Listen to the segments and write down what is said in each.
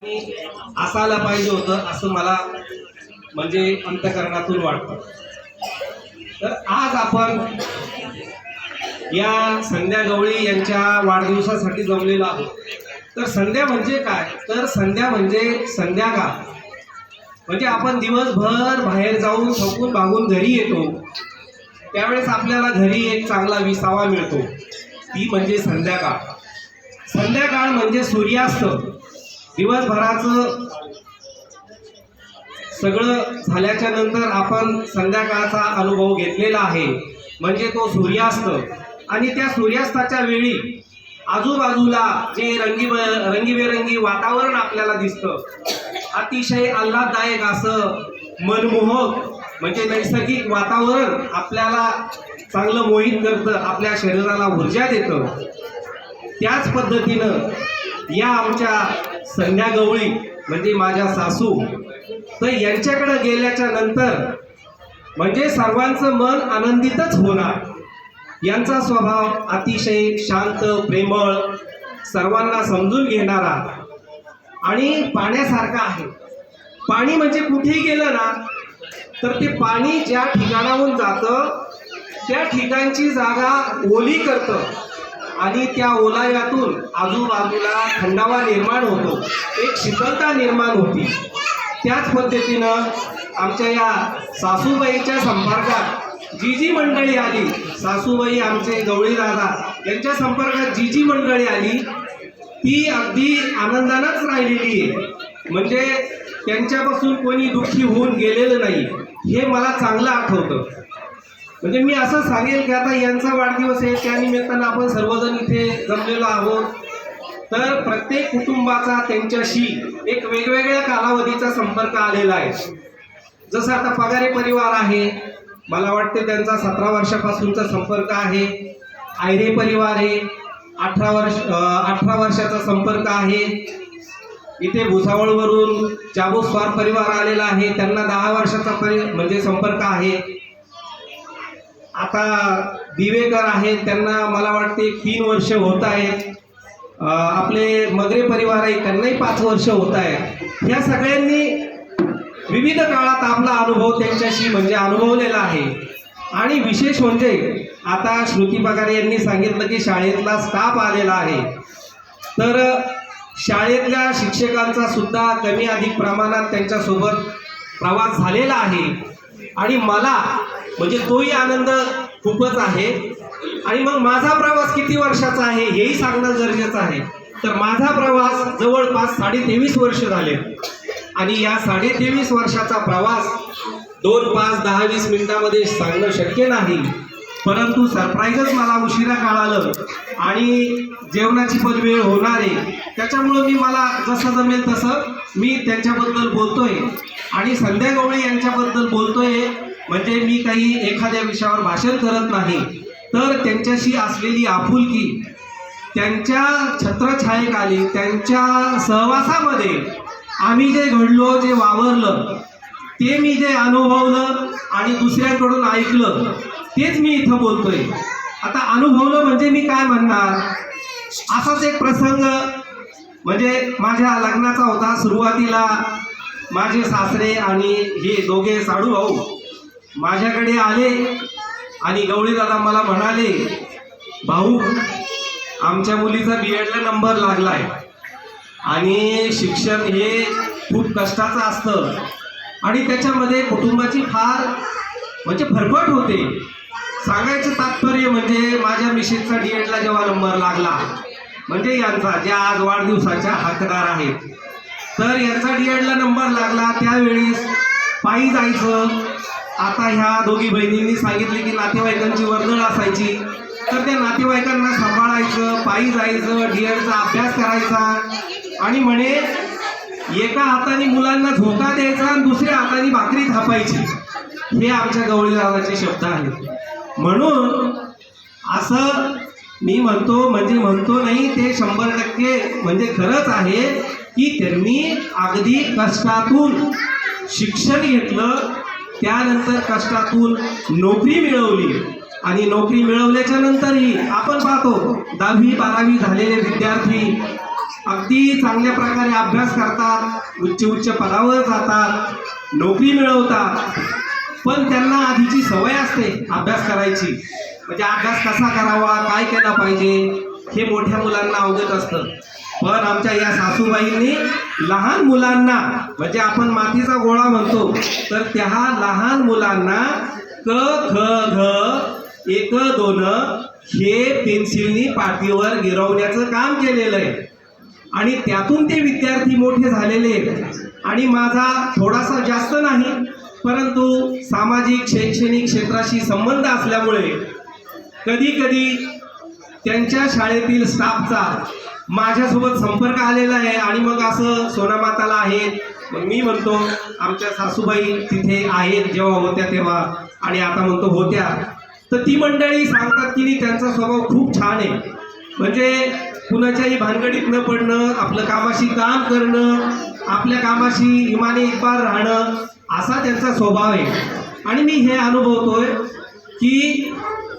असायला पाहिजे होतं असं मला म्हणजे अंतःकरणातून वाटतं. तर आज आपण या संध्या गवळी यांच्या वाढदिवसासाठी जमलेलो आहोत. तर संध्या म्हणजे काय? तर संध्या म्हणजे संध्याकाळ. म्हणजे आपण दिवसभर बाहेर जाऊन थकून भागून घरी येतो, त्यावेळेस आपल्याला घरी एक चांगला विसावा मिळतो, ती म्हणजे संध्याकाळ. संध्याकाळ म्हणजे सूर्यास्त. दिवसभराचं सगळं झाल्याच्या नंतर आपण संध्याकाळचा अनुभव घेतलेला आहे, म्हणजे तो सूर्यास्त. आणि त्या सूर्यास्ताच्या वेळी आजूबाजूला जे रंगीबेरंगी वातावरण आपल्याला दिसतं, अतिशय आल्हाददायक असं मनमोहक म्हणजे नैसर्गिक वातावरण आपल्याला चांगलं मोहित करतं, आपल्या शरीराला ऊर्जा देतं. त्याच पद्धतीनं या आमच्या संध्या गवळी म्हणजे माझ्या सासू, तर यांच्याकडे गेल्याच्या नंतर म्हणजे सर्वांचं मन आनंदितच होणार. यांचा स्वभाव अतिशय शांत, प्रेमळ, सर्वांना समजून घेणारा आणि पाण्यासारखा आहे. पाणी म्हणजे कुठेही गेलं ना तर ते पाणी ज्या ठिकाणाहून जातं त्या ठिकाणची जागा ओली करतं आणि त्या ओलाव्यातून आजूबाजूला थंडावा निर्माण होतो, एक शीतलता निर्माण होती. त्याच पद्धतीनं आमच्या या सासूबाईच्या संपर्कात जी जी मंडळी आली, सासूबाई आमचे गवळी दादा यांच्या संपर्कात जी जी मंडळी आली ती अगदी आनंदानंच राहिलेली आहे. म्हणजे त्यांच्यापासून कोणी दुःखी होऊन गेलेलं नाही, हे मला चांगलं आठवतं. म्हणजे मी असं सांगेल की आता यांचा वाढदिवस आहे, त्या निमित्तानं आपण सर्वजण इथे जमलेलो आहोत. तर प्रत्येक कुटुंबाचा त्यांच्याशी एक वेगवेगळ्या कालावधीचा संपर्क आलेला आहे. जसं आता पगारे परिवार आहे, मला वाटते त्यांचा 17 वर्षापासूनचा संपर्क आहे. आयरे परिवार आहे, 18 वर्षाचा संपर्क आहे. इथे भुसावळवरून चाबूस्वार परिवार आलेला आहे, त्यांना 10 वर्षाचा म्हणजे संपर्क आहे. आता दिवेकर आहेत, त्यांना मला वाटते 3 वर्ष होत आहेत. आपले मगरे परिवार आहे, त्यांनाही 5 वर्ष होत आहे. ह्या सगळ्यांनी विविध काळात आपला अनुभव त्यांच्याशी म्हणजे अनुभवलेला आहे. आणि विशेष म्हणजे आता श्रुती पगारे यांनी सांगितलं की शाळेतला स्टाफ आलेला आहे. तर शाळेतल्या शिक्षकांचा सुद्धा कमी अधिक प्रमाणात त्यांच्यासोबत प्रवास झालेला आहे आणि मला म्हणजे तोही आनंद खूपच आहे. आणि मग माझा प्रवास किती वर्षाचा आहे हेही सांगणं गरजेचं आहे. तर माझा प्रवास जवळपास 23.5 वर्ष झाले आणि या 23.5 वर्षाचा प्रवास 2, 5, 10, 20 मिनिटांमध्ये सांगणं शक्य नाही. परंतु सरप्राईजच मला उशिरा कळालं आणि जेवणाची पण वेळ होणार आहे, त्याच्यामुळं मला जसं जमेल तसं मी त्यांच्याबद्दल बोलतोय आणि संध्या गवळी यांच्याबद्दल बोलतोय. म्हणजे मी काही एखाद्या विषयावर भाषण करत नाही, तर त्यांच्याशी असलेली आपुलकी, त्यांच्या छत्रछायेखाली, त्यांच्या सहवासामध्ये आम्ही जे घडलो, जे वावरलं, ते मी जे अनुभवलं आणि दुसऱ्यांकडून ऐकलं, तेच मी इथं बोलतोय. आता अनुभवलं म्हणजे मी काय म्हणणार, असाच एक प्रसंग म्हणजे माझ्या लग्नाचा होता. सुरुवातीला माझे सासरे आणि हे दोघे साडू भाऊ माझ्याकडे आले आणि गवळी दादा मला म्हणाले, भाऊ आमच्या मुलीचा BEdला नंबर लागलाय आणि शिक्षण हे खूप कष्टाचं असतं आणि त्याच्यामध्ये कुटुंबाची फार म्हणजे फरफट होते. सांगायचं तात्पर्य म्हणजे माझ्या मिसेसचा DEdला जेव्हा नंबर लागला, म्हणजे यांचा ज्या आज वाढदिवसाच्या हकदार आहेत, तर यांचा DEdला नंबर लागला त्यावेळेस पायी जायचं. आता ह्या दोघी बहिणींनी सांगितले की नातेवाईकांची वर्दळ असायची, तर त्या नातेवाईकांना सांभाळायचं, पायी जायचं, DEdचा अभ्यास करायचा आणि म्हणे एका हाताने मुलांना झोका द्यायचा आणि दुसऱ्या हाताने भाकरी थापायची. हे आमच्या गवळी दादाचे शब्द आहेत. म्हणून असं मी म्हणतो नाही, ते 100% म्हणजे खरंच आहे की त्यांनी अगदी कष्टातून शिक्षण घेतलं, त्यानंतर कष्टातून नोकरी मिळवली आणि नोकरी मिळवल्याच्या नंतरही आपण पाहतो 10वी 12वी झालेले विद्यार्थी अगदी चांगल्या प्रकारे अभ्यास करतात, उच्च उच्च पदावर जातात, नोकरी मिळवतात, पण त्यांना आधीची सवय असते अभ्यास करायची. म्हणजे अभ्यास कसा करावा, काय केला पाहिजे हे मोठ्या मुलांना अवगत असतं. पण आमच्या या सासूबाईंनी लहान मुलांना, म्हणजे आपण मातीचा गोळा म्हणतो, तर त्या लहान मुलांना क ख घ एक दोन हे पेन्सिलनी पाटीवर गिरवण्याचं काम केलेलं आहे. आणि त्यातून ते विद्यार्थी मोठे झालेले आहेत. आणि माझा थोडासा जास्त नाही, परंतु सामाजिक शैक्षणिक क्षेत्राशी संबंध असल्यामुळे कधी कधी त्यांच्या शाळेतील स्टाफचा माझ्यासोबत संपर्क आलेला आहे. आणि मग असं सोनामाताला आहेत, मग मी म्हणतो आमच्या सासूबाई तिथे आहेत जेव्हा होत्या तेव्हा, आणि आता म्हणतो होत्या, तर ती मंडळी सांगतात की त्यांचा स्वभाव खूप छान आहे. म्हणजे कुणाच्याही भानगडीत न पडणं, आपलं कामाशी काम करणं, आपल्या कामाशी इमाने इतबार राहणं, असा त्यांचा स्वभाव आहे. आणि मी हे अनुभवतोय की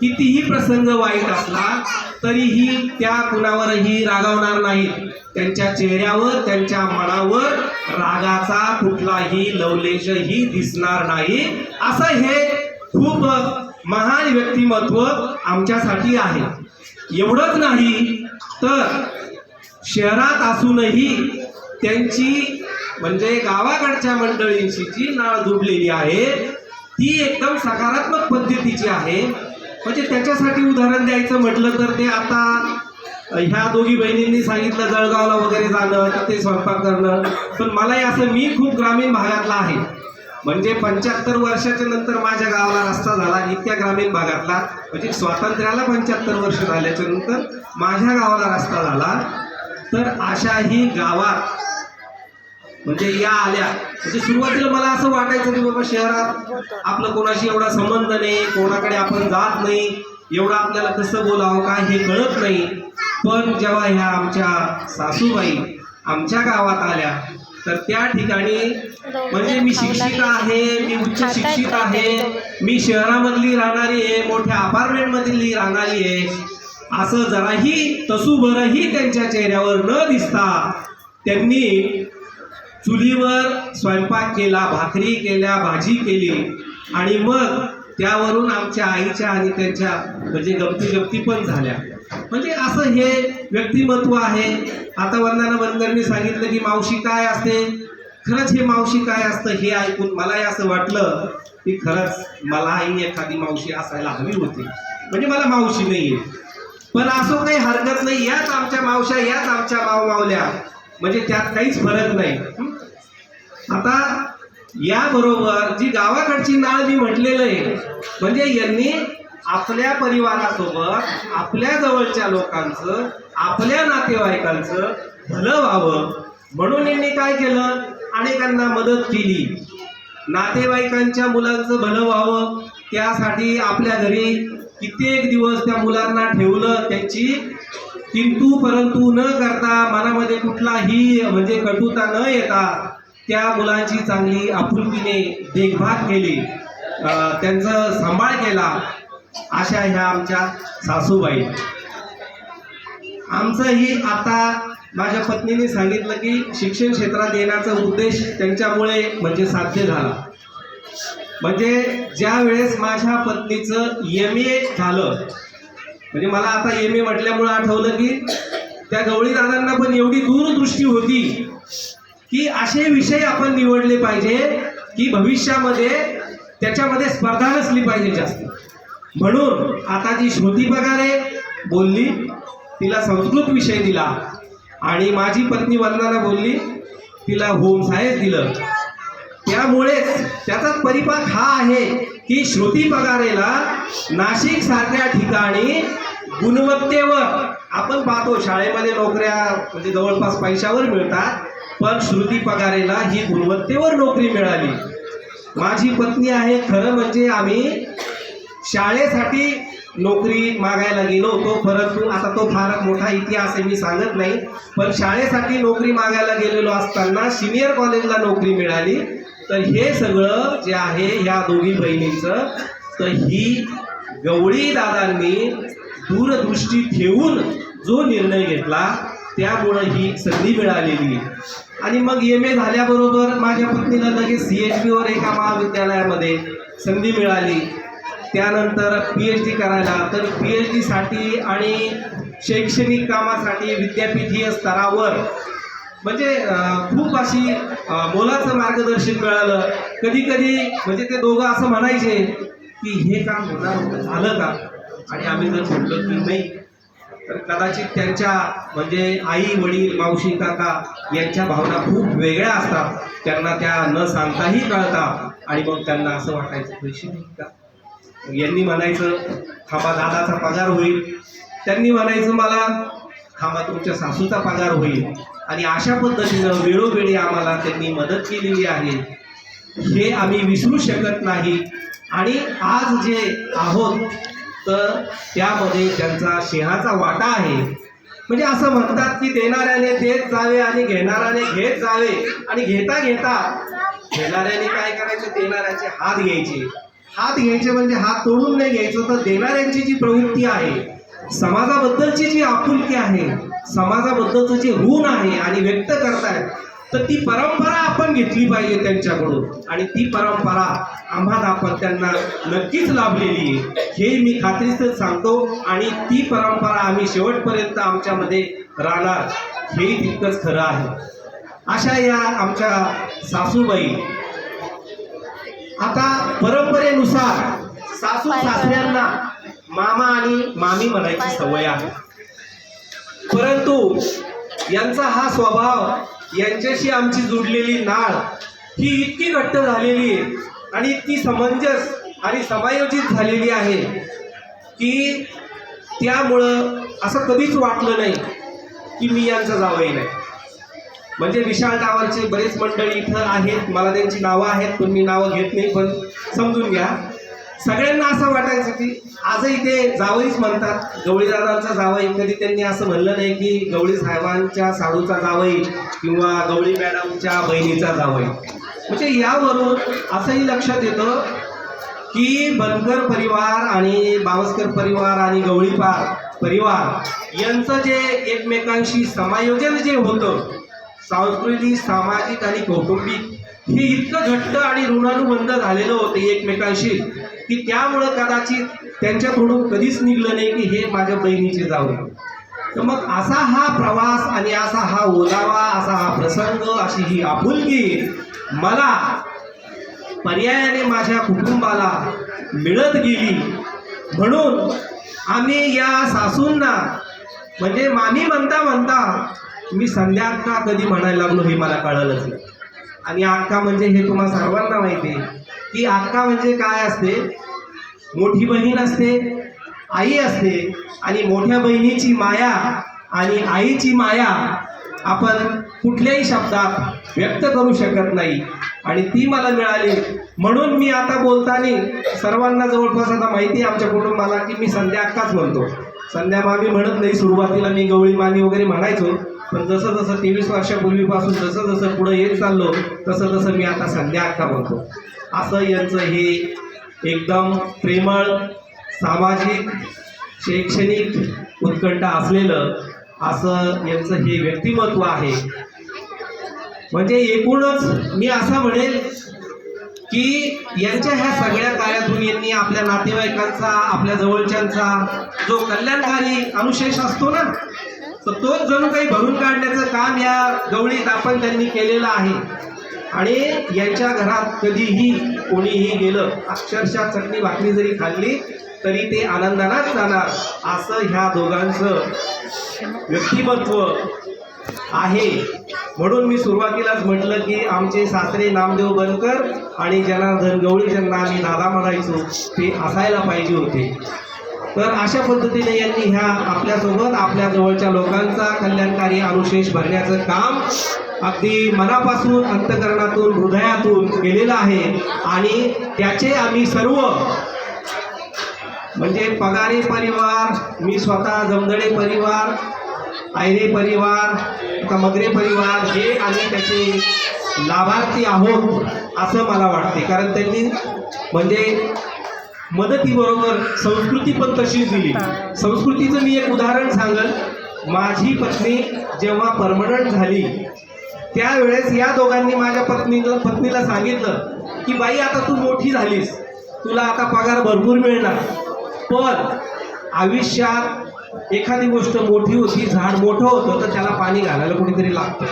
कितीही प्रसंग वाईट असला तरीही त्या कुणावरही रागावणार नाहीत. त्यांच्या चेहऱ्यावर, त्यांच्या मनावर रागाचा कुठलाही लवलेशही दिसणार नाही. असं हे खूप महान व्यक्तिमत्व आमच्यासाठी आहे. एवढंच नाही तर शहरात असूनही त्यांची, म्हणजे गावाकडच्या मंडळींशी जी नाळ जुडलेली आहे ती एकदम सकारात्मक पद्धतीची आहे. म्हणजे त्याच्यासाठी उदाहरण द्यायचं म्हटलं तर ते आता ह्या दोघी बहिणींनी सांगितलं जळगावला वगैरे जाणं, तर ते स्वयंपाक करणं. पण मलाही असं, मी खूप ग्रामीण भागातला आहे. म्हणजे 75 वर्षाच्या नंतर माझ्या गावाला रस्ता झाला, इतक्या ग्रामीण भागातला. म्हणजे स्वातंत्र्याला 75 वर्ष झाल्याच्या नंतर माझ्या गावाला रस्ता झाला. तर अशाही गावात म्हणजे या आल्या. म्हणजे सुरुवातीला मला असं वाटायचं की बाबा शहरात आपलं कोणाशी एवढा संबंध नाही, कोणाकडे आपण जात नाही, एवढं आपल्याला कसं बोलावं काय हे कळत नाही. पण जेव्हा ह्या आमच्या सासूबाई आमच्या गावात आल्या तर त्या ठिकाणी, म्हणजे मी शिक्षिका आहे, मी उच्च शिक्षित आहे, मी शहरामधली राहणारी आहे, मोठ्या अपार्टमेंटमधली राहणारी आहे, असं जराही तसूभरही त्यांच्या चेहऱ्यावर न दिसता त्यांनी चुलीवर स्वयंपाक केला, भाकरी केल्या, भाजी केली. आणि मग त्यावरून आमच्या आईच्या आणि त्यांच्या म्हणजे गमती पण झाल्या. म्हणजे असं हे व्यक्तिमत्व आहे. आता वंदना वंदनने सांगितलं की मावशी काय असते, खरंच हे मावशी काय असतं हे ऐकून मलाही असं वाटलं की खरंच मलाही एखादी मावशी असायला हवी होती. म्हणजे मला मावशी नाहीये, पण असं काही हरकत नाही, याच आमच्या मावश्या, याच आमच्या मावमावल्या, म्हणजे त्यात काहीच फरक नाही. आता याबरोबर जी गावाकडची नाळ मी म्हटलेलं आहे, म्हणजे यांनी आपल्या परिवारासोबत, आपल्या जवळच्या लोकांचं, आपल्या नातेवाईकांचं भलं व्हावं म्हणून यांनी काय केलं, अनेकांना मदत केली. नातेवाईकांच्या मुलांचं भलं व्हावं त्यासाठी आपल्या घरी कित्येक दिवस त्या मुलांना ठेवलं. त्यांची किंतु परंतु न करता, मनामध्ये कुठलाही म्हणजे कटुता न येता त्या मुलांची चांगली आपुलकीने देखभाल केली, त्यांचा सांभाळ केला. अशा ह्या आमच्या सासूबाई. आमचंही आता माझ्या पत्नीने सांगितलं की शिक्षण क्षेत्रात येण्याचा उद्देश त्यांच्यामुळे म्हणजे साध्य झाला. म्हणजे ज्या वेळेस माझ्या पत्नीचं MA झालं, म्हणजे मला आता MA म्हटल्यामुळे आठवलं की त्या गवळी दादांना पण एवढी दूरदृष्टी होती की असे विषय आपण निवडले पाहिजे की भविष्यामध्ये त्याच्यामध्ये स्पर्धा नसली पाहिजे जास्त. म्हणून आता जी श्रुती पगारे बोलली तिला संस्कृत विषय दिला, आणि माझी पत्नी वंदना बोलली तिला होम सायन्स दिलं. त्यामुळेच त्याचा परिपाक हा आहे की श्रुती पगारेला नाशिक सारख्या ठिकाणी गुणवत्तेवर, आपण पाहतो शाळेमध्ये नोकऱ्या म्हणजे जवळपास पैशावर मिळतात, पण श्रुती पगारेला ही गुणवत्तेवर नोकरी मिळाली. माझी पत्नी आहे, खरं म्हणजे आम्ही शाळेसाठी नोकरी मागायला गेलो होतो, परंतु आता तो फार मोठा इतिहास आहे, मी सांगत नाही. पण शाळेसाठी नोकरी मागायला गेलेलो असताना सिनियर कॉलेजला नोकरी मिळाली. तर हे सगळं जे आहे ह्या दोघी बहिणींचं, तर ही गवळी दादांनी दूरदृष्टी ठेवून जो निर्णय घेतला त्यामुळं ही संधी मिळालेली. आणि मग MA झाल्याबरोबर माझ्या पत्नीला लगेच CHBवर एका महाविद्यालयामध्ये संधी मिळाली. त्यानंतर PhD करायला, तर PhD साठी आणि शैक्षणिक कामासाठी विद्यापीठीय स्तरावर म्हणजे खूप अशी मोलाचं मार्गदर्शन मिळालं. कधी कधी म्हणजे ते दोघं असं म्हणायचे की हे काम होणार होतं, झालं का? आणि आम्ही जर म्हटलं की नाही, तर कदाचित त्यांच्या म्हणजे आई वडील मावशी काका यांच्या भावना खूप वेगळ्या असतात. त्यांना त्या न सांगताही कळतात. आणि मग त्यांना असं वाटायचं पैसे नाही का? यांनी म्हणायचं थांबा दादाचा पगार होईल, त्यांनी म्हणायचं मला थांबा तुमच्या सासूचा पगार होईल. आणि अशा पद्धतीनं वेळोवेळी आम्हाला त्यांनी मदत केलेली आहे, हे आम्ही विसरू शकत नाही. आणि आज जे आहोत तर त्यामध्ये त्यांचा सिंहाचा वाटा आहे. म्हणजे असं म्हणतात की देणाऱ्याने देत जावे आणि घेणाऱ्याने घेत जावे. आणि घेता घेता घेणाऱ्याने काय करायचं, देणाऱ्याचे हात घ्यायचे. हात घ्यायचे म्हणजे हात तोडून नाही घ्यायचं, तर देणाऱ्यांची जी प्रवृत्ती आहे, समाजाबद्दलची जी आपुलकी आहे, समाजाबद्दलचं जे ऋण आहे आणि व्यक्त करतायत, तर ती परंपरा आपण घेतली पाहिजे त्यांच्याकडून. आणि ती परंपरा आम्हाला आपण त्यांना नक्कीच लाभलेली आहे, हे मी खात्रीशीर सांगतो. आणि ती परंपरा आम्ही शेवटपर्यंत आमच्यामध्ये राहणार, हेही तितकंच खरं आहे. अशा या आमच्या सासूबाई, आता परंपरेनुसार सासू सासऱ्यांना मामा आणि मामी म्हणायची सवय आहे. परंतु यांचा हा स्वभाव, यांच्याशी आमची जुडलेली नाळ ही इतकी घट्ट झालेली आहे आणि इतकी समंजस आणि समायोजित झालेली आहे की त्यामुळं असं कधीच वाटलं नाही की मी यांचा जावई नाही. म्हणजे विशाल टावरचे बरेच मंडळी इथं आहेत, मला त्यांची नावं आहेत पण मी नावं घेत नाही, पण समजून घ्या. सगळ्यांना असं वाटायचं की आजही ते जावईच म्हणतात, गवळीदादांचा जावई. कधी त्यांनी असं म्हणलं नाही की गवळी साहेबांच्या साडूचा जावई किंवा गवळी मॅडमच्या बहिणीचा जावई. म्हणजे यावरून असंही लक्षात येतं की बनकर परिवार आणि बावस्कर परिवार आणि गवळीपार परिवार यांचं जे एकमेकांशी समायोजन जे होतं, सांस्कृतिक सामाजिक आणि कौटुंबिक, हे इतकं घट्ट आणि ऋणानुबंध झालेलं होतं एकमेकांशी की त्यामुळं कदाचित त्यांच्याकडून कधीच निघलं नाही की हे माझ्या बहिणीचे जावई. तर मग असा हा प्रवास आणि असा हा ओलावा, असा हा प्रसंग, अशी ही आपुलकी मला पर्यायाने माझ्या कुटुंबाला मिळत गेली. म्हणून आम्ही या सासूंना म्हणजे मामी म्हणता म्हणता मी संध्या अक्का कधी म्हणायला लागलो हे मला कळलंच नाही. आणि अक्का म्हणजे हे तुम्हाला सर्वांना माहिती आहे की अक्का म्हणजे काय असते. मोठी बहीण असते, आई असते, आणि मोठ्या बहिणीची माया आणि आईची माया आपण कुठल्याही शब्दात व्यक्त करू शकत नाही. आणि ती मला मिळाली म्हणून मी आता बोलताना सर्वांना जवळपास आता माहिती आहे आमच्या कुटुंबाला की मी संध्या अक्काच म्हणतो. संध्या मामी म्हणत नाही. सुरुवातीला मी गवळी मामी वगैरे म्हणायचो, पण जसं जसं 23 वर्षापूर्वीपासून जसं जसं पुढं येत चाललो तसं तसं मी आता संध्या अक्का म्हणतो. असं यांचं हे एकदम प्रेमळ, सामाजिक, शैक्षणिक उत्कंठा असलेलं असं यांचं हे व्यक्तिमत्व आहे. म्हणजे एकूणच मी असं म्हणेल की यांच्या ह्या सगळ्या कार्यातून यांनी आपल्या नातेवाईकांचा, आपल्या जवळच्यांचा जो कल्याणकारी अनुशेष असतो ना, तर तोच जणू काही भरून काढण्याचं काम या गवळी दापण त्यांनी केलेलं आहे. आणि यांच्या घरात कधीही कोणीही गेलं, अक्षरशः चटणी भाकरी जरी खाल्ली तरी ते आनंदानेच जाणार, असं ह्या दोघांचं व्यक्तिमत्व आहे. म्हणून मी सुरुवातीलाच म्हटलं की आमचे सासरे नामदेव बनकर आणि जनार्दन गवळी, ज्यांना आम्ही दादा म्हणायचो, ते असायला पाहिजे होते. तर अशा पद्धतीने यांनी ह्या आपल्यासोबत आपल्या जवळच्या लोकांचा कल्याणकारी अनुशेष भरण्याचं काम अगदी मनापासून, अंतःकरणातून, हृदयातून केलेलं आहे. आणि त्याचे आम्ही सर्व म्हणजे पगारे परिवार, मी स्वतः जमदडे परिवार, आयरे परिवार, आता मगरे परिवार, हे आम्ही त्याचे लाभार्थी आहोत असं मला वाटते. कारण त्यांनी म्हणजे मदतीबरोबर संस्कृती पण तशीच दिली. संस्कृतीचं मी एक उदाहरण सांगेल माझी पत्नी जेव्हा परमनंट झाली त्यावेळेस या दोघांनी माझ्या पत्नीला सांगितलं की बाई आता तू मोठी झालीस, तुला आता पगार भरपूर मिळणार, पण आयुष्यात एखादी गोष्ट मोठी होती, झाड मोठं होतं तर त्याला पाणी घालायला कुणीतरी लागतं,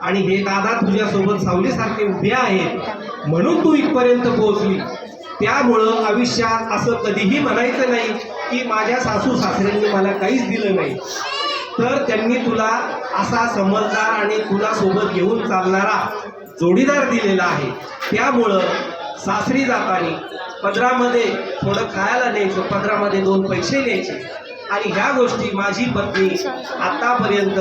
आणि हे दादा तुझ्यासोबत सावलीसारखे उभे आहेत म्हणून तू इथपर्यंत पोहोचली. त्यामुळं आयुष्यात असं कधीही म्हणायचं नाही की माझ्या सासू सासऱ्यांनी मला काहीच दिलं नाही, तर त्यांनी तुला असा समजदार आणि तुला सोबत घेऊन चालणारा जोडीदार दिलेला आहे. त्यामुळं सासरी जाताना पदरामध्ये थोडं खायला न्यायचं, पदरामध्ये 2 पैसे न्यायचे, आणि ह्या गोष्टी माझी पत्नी आतापर्यंत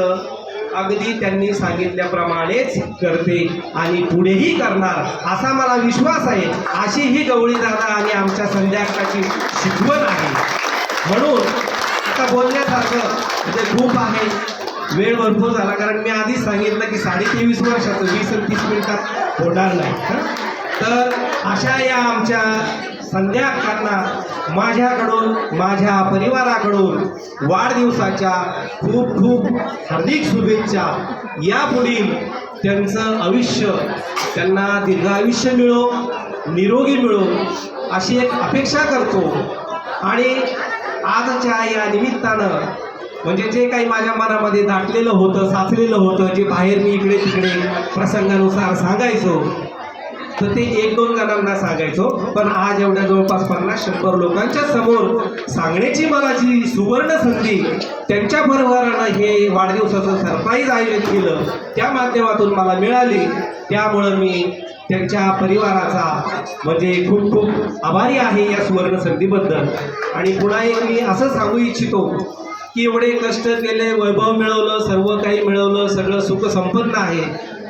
अगदी त्यांनी सांगितल्याप्रमाणेच करते आणि पुढेही करणार असा मला विश्वास आहे. अशी ही गवळी दादा आणि आमच्या संध्याकाळची शिकवण आहे. म्हणून आता बोलण्यासारखं म्हणजे खूप आहे, वेळ भरपूर झाला, कारण मी आधीच सांगितलं की 23.5 वर्षाचं 20 आणि 30 मिनिटात होणार नाही. तर अशा या आमच्या संध्याकाळना माझ्याकडून माझ्या परिवाराकडून वाढदिवसाच्या खूप खूप हार्दिक शुभेच्छा. यापुढील त्यांचं आयुष्य, त्यांना दीर्घ आयुष्य मिळो, निरोगी मिळो अशी एक अपेक्षा करतो. आणि आजच्या या निमित्तानं म्हणजे जे काही माझ्या मनामध्ये दाटलेलं होतं, साचलेलं होतं, जे बाहेर मी इकडे तिकडे प्रसंगानुसार सांगायचो, तर ते 1-2 जणांना सांगायचो, पण आज एवढ्या जवळपास 50-100 लोकांच्या समोर सांगण्याची मला जी सुवर्ण संधी त्यांच्या बरोबरानं हे वाढदिवसाचं सरप्राईज आयोजित केलं त्या माध्यमातून मला मिळाली. त्यामुळं मी त्यांच्या परिवाराचा म्हणजे खूप खूप आभारी आहे या सुवर्ण संधीबद्दल. आणि पुन्हा एक मी असं सांगू इच्छितो की एवढे कष्ट केले, वैभव मिळवलं, सर्व काही मिळवलं, सगळं सुख संपन्न आहे,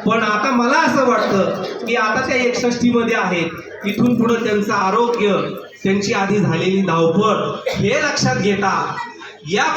पण आता मला असं वाटतं की आता त्या 61मध्ये आहेत, इथून पुढं त्यांचं आरोग्य, त्यांची आधी झालेली धावपळ हे लक्षात घेता या